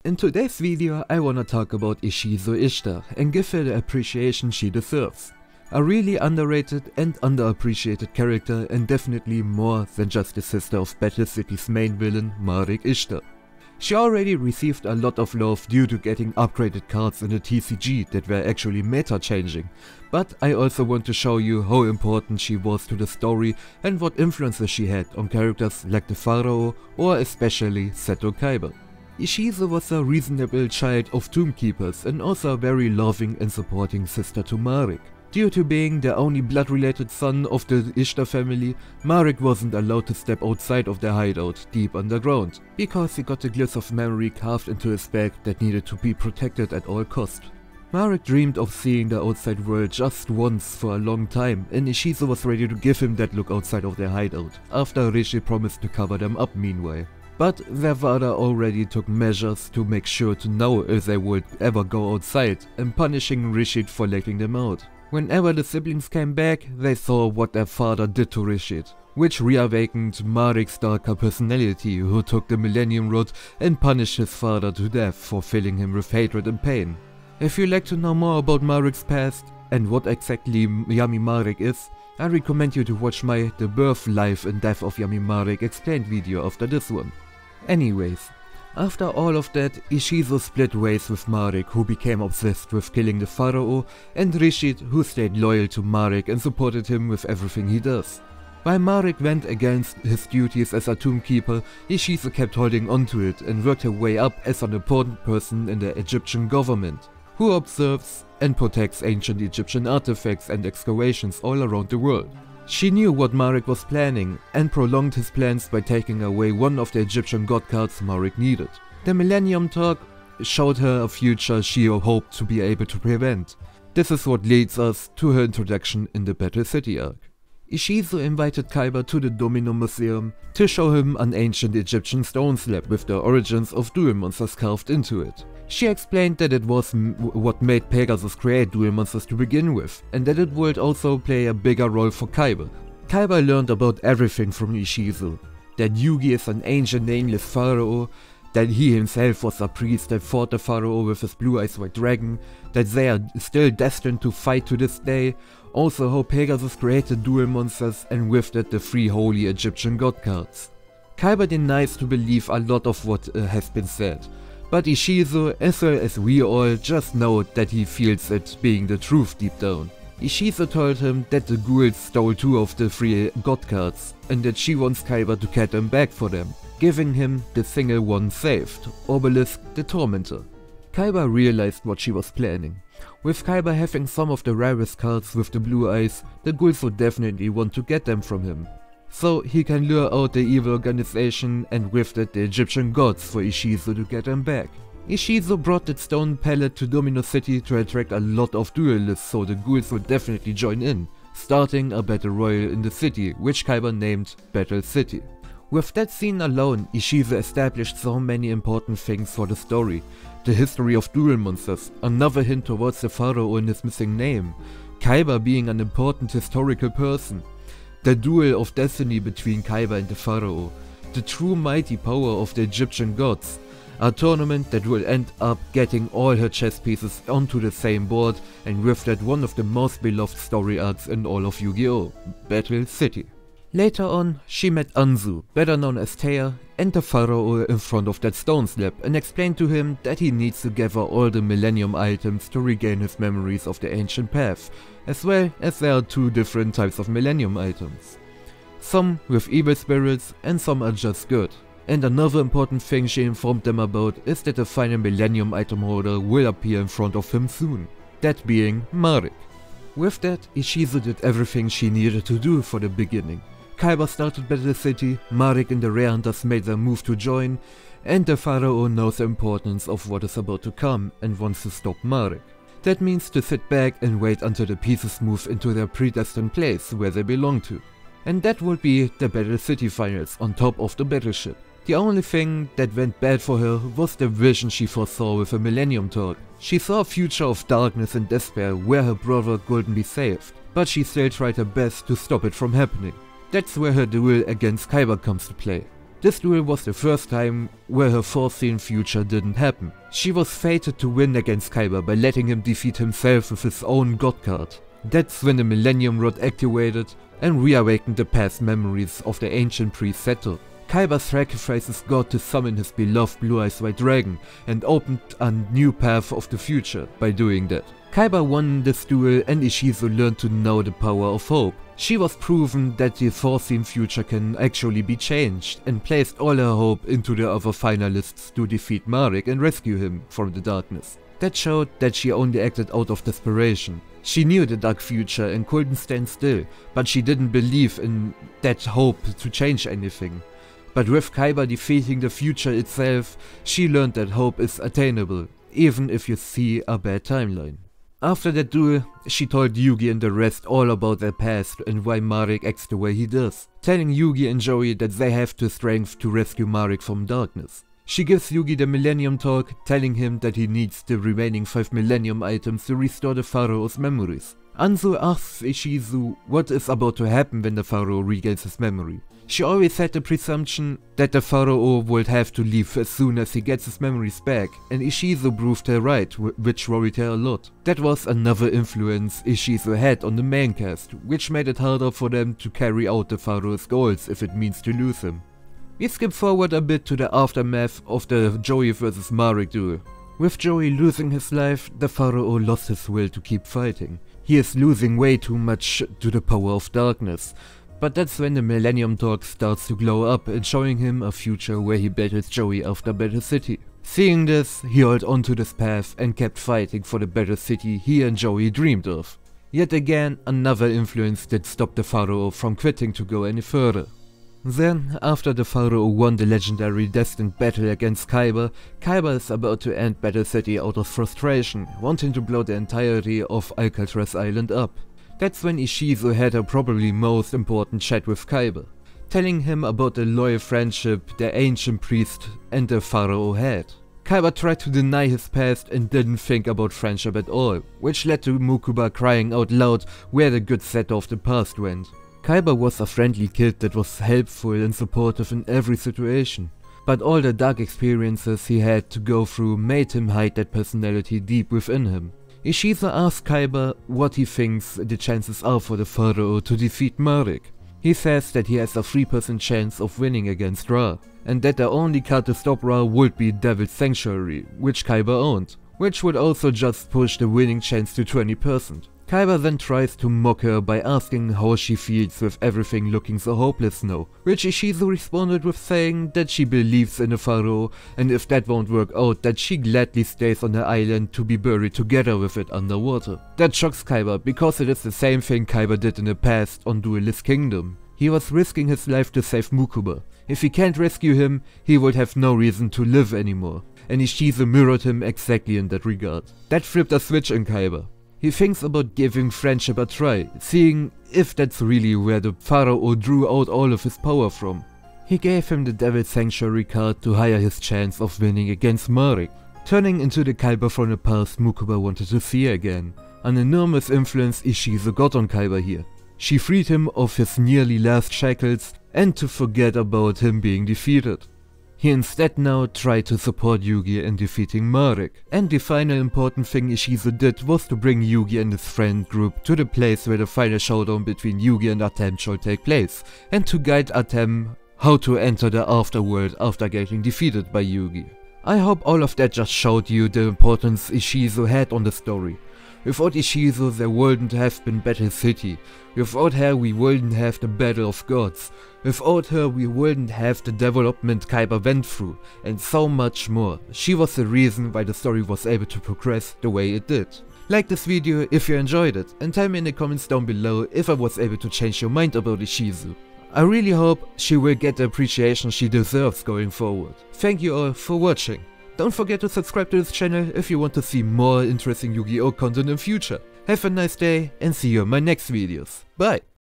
In today's video I wanna talk about Ishizu Ishtar and give her the appreciation she deserves. A really underrated and underappreciated character, and definitely more than just the sister of Battle City's main villain Marek Ishtar. She already received a lot of love due to getting upgraded cards in the TCG that were actually meta changing, but I also want to show you how important she was to the story and what influences she had on characters like the Pharaoh or especially Seto Kaiba. Ishizu was a reasonable child of tomb keepers and also a very loving and supporting sister to Marek. Due to being the only blood-related son of the Ishtar family, Marek wasn't allowed to step outside of their hideout deep underground, because he got a glimpse of memory carved into his back that needed to be protected at all costs. Marek dreamed of seeing the outside world just once for a long time, and Ishizu was ready to give him that look outside of their hideout, after Rishi promised to cover them up meanwhile. But their father already took measures to make sure to know if they would ever go outside, and punishing Rishid for letting them out. Whenever the siblings came back, they saw what their father did to Rishid, which reawakened Marek's darker personality, who took the Millennium Road and punished his father to death for filling him with hatred and pain. If you'd like to know more about Marek's past and what exactly Yami Marek is, I recommend you to watch my The Birth, Life and Death of Yami Marek explained video after this one. Anyways, after all of that, Ishizu split ways with Marek, who became obsessed with killing the Pharaoh, and Rishid, who stayed loyal to Marek and supported him with everything he does. While Marek went against his duties as a tomb keeper, Ishizu kept holding onto it and worked her way up as an important person in the Egyptian government, who observes and protects ancient Egyptian artifacts and excavations all around the world. She knew what Marek was planning and prolonged his plans by taking away one of the Egyptian god cards Marek needed. The Millennium Talk showed her a future she hoped to be able to prevent. This is what leads us to her introduction in the Battle City arc. Ishizu invited Kaiba to the Domino Museum to show him an ancient Egyptian stone slab with the origins of duel monsters carved into it. She explained that it was what made Pegasus create duel monsters to begin with, and that it would also play a bigger role for Kaiba. Kaiba learned about everything from Ishizu: that Yugi is an ancient nameless pharaoh, that he himself was a priest that fought the pharaoh with his blue-eyed white dragon, that they are still destined to fight to this day, also how Pegasus created duel monsters and with that the 3 holy Egyptian god cards. Kaiba denies to believe a lot of what has been said, but Ishizu, as well as we all, just know that he feels it being the truth deep down. Ishizu told him that the ghouls stole 2 of the 3 god cards, and that she wants Kaiba to get them back for them, giving him the single one saved, Obelisk the Tormentor. Kaiba realized what she was planning. With Kaiba having some of the rarest cards with the blue eyes, the ghouls would definitely want to get them from him, so he can lure out the evil organization and with that the Egyptian gods for Ishizu to get them back. Ishizu brought that stone pallet to Domino City to attract a lot of duelists, so the ghouls would definitely join in, starting a battle royal in the city, which Kaiba named Battle City. With that scene alone, Ishizu established so many important things for the story: the history of duel monsters, another hint towards the pharaoh and his missing name, Kaiba being an important historical person, the duel of destiny between Kaiba and the pharaoh, the true mighty power of the Egyptian gods, a tournament that will end up getting all her chess pieces onto the same board, and with that one of the most beloved story arcs in all of Yu-Gi-Oh! Battle City. Later on, she met Anzu, better known as Taya, and the pharaoh in front of that stone slab, and explained to him that he needs to gather all the Millennium items to regain his memories of the ancient path, as well as there are 2 different types of Millennium items. Some with evil spirits and some are just good. And another important thing she informed them about is that the final Millennium item holder will appear in front of him soon, that being Marek. With that, Ishizu did everything she needed to do for the beginning. Kaiba started Battle City, Marek and the Rare Hunters made their move to join, and the pharaoh knows the importance of what is about to come and wants to stop Marek. That means to sit back and wait until the pieces move into their predestined place where they belong to. And that would be the Battle City finals on top of the battleship. The only thing that went bad for her was the vision she foresaw with a Millennium Talk. She saw a future of darkness and despair where her brother couldn't be saved, but she still tried her best to stop it from happening. That's where her duel against Kaiba comes to play. This duel was the first time where her foreseen future didn't happen. She was fated to win against Kaiba by letting him defeat himself with his own god card. That's when the Millennium Rod activated and reawakened the past memories of the ancient priest Seto. Kaiba sacrifices God to summon his beloved blue-eyes white dragon and opened a new path of the future by doing that. Kaiba won this duel and Ishizu learned to know the power of hope. She was proven that the foreseen future can actually be changed and placed all her hope into the other finalists to defeat Marek and rescue him from the darkness. That showed that she only acted out of desperation. She knew the dark future and couldn't stand still, but she didn't believe in that hope to change anything. But with Kaiba defeating the future itself, she learned that hope is attainable, even if you see a bad timeline. After that duel, she told Yugi and the rest all about their past and why Marek acts the way he does, telling Yugi and Joey that they have the strength to rescue Marek from darkness. She gives Yugi the Millennium Talk, telling him that he needs the remaining 5 Millennium items to restore the Pharaoh's memories. Anzu asks Ishizu what is about to happen when the Pharaoh regains his memory. She always had the presumption that the Pharaoh would have to leave as soon as he gets his memories back, and Ishizu proved her right, which worried her a lot. That was another influence Ishizu had on the main cast, which made it harder for them to carry out the Pharaoh's goals if it means to lose him. We skip forward a bit to the aftermath of the Joey vs Marek duel. With Joey losing his life, the Pharaoh lost his will to keep fighting. He is losing way too much to the power of darkness. But that's when the Millennium Talk starts to glow up and showing him a future where he battles Joey after Battle City. Seeing this, he held onto this path and kept fighting for the Battle City he and Joey dreamed of. Yet again, another influence that stopped the Pharaoh from quitting to go any further. Then, after the Pharaoh won the legendary destined battle against Kaiba, Kaiba is about to end Battle City out of frustration, wanting to blow the entirety of Alcatraz Island up. That's when Ishizu had her probably most important chat with Kaiba, telling him about the loyal friendship the ancient priest and the Pharaoh had. Kaiba tried to deny his past and didn't think about friendship at all, which led to Mukuba crying out loud where the good Seto of the past went. Kaiba was a friendly kid that was helpful and supportive in every situation, but all the dark experiences he had to go through made him hide that personality deep within him. Ishizu asks Kaiba what he thinks the chances are for the Pharaoh to defeat Marek. He says that he has a 3% chance of winning against Ra, and that the only card to stop Ra would be Devil's Sanctuary, which Kaiba owned, which would also just push the winning chance to 20%. Kaiba then tries to mock her by asking how she feels with everything looking so hopeless now, which Ishizu responded with saying that she believes in the Pharaoh and if that won't work out that she gladly stays on the island to be buried together with it underwater. That shocks Kaiba because it is the same thing Kaiba did in the past on Duelist Kingdom. He was risking his life to save Mukuba. If he can't rescue him, he would have no reason to live anymore, and Ishizu mirrored him exactly in that regard. That flipped a switch in Kaiba. He thinks about giving friendship a try, seeing if that's really where the Pharaoh drew out all of his power from. He gave him the Devil's Sanctuary card to higher his chance of winning against Marek, turning into the Kaiba from the past Mukuba wanted to see again. An enormous influence Ishizu got on Kaiba here. She freed him of his nearly last shackles and to forget about him being defeated. He instead now tried to support Yugi in defeating Marek, and the final important thing Ishizu did was to bring Yugi and his friend group to the place where the final showdown between Yugi and Atem shall take place, and to guide Atem how to enter the afterworld after getting defeated by Yugi. I hope all of that just showed you the importance Ishizu had on the story. Without Ishizu there wouldn't have been Battle City, without her we wouldn't have the Battle of Gods, without her we wouldn't have the development Kaiba went through, and so much more. She was the reason why the story was able to progress the way it did. Like this video if you enjoyed it, and tell me in the comments down below if I was able to change your mind about Ishizu. I really hope she will get the appreciation she deserves going forward. Thank you all for watching. Don't forget to subscribe to this channel if you want to see more interesting Yu-Gi-Oh content in future. Have a nice day and see you in my next videos. Bye!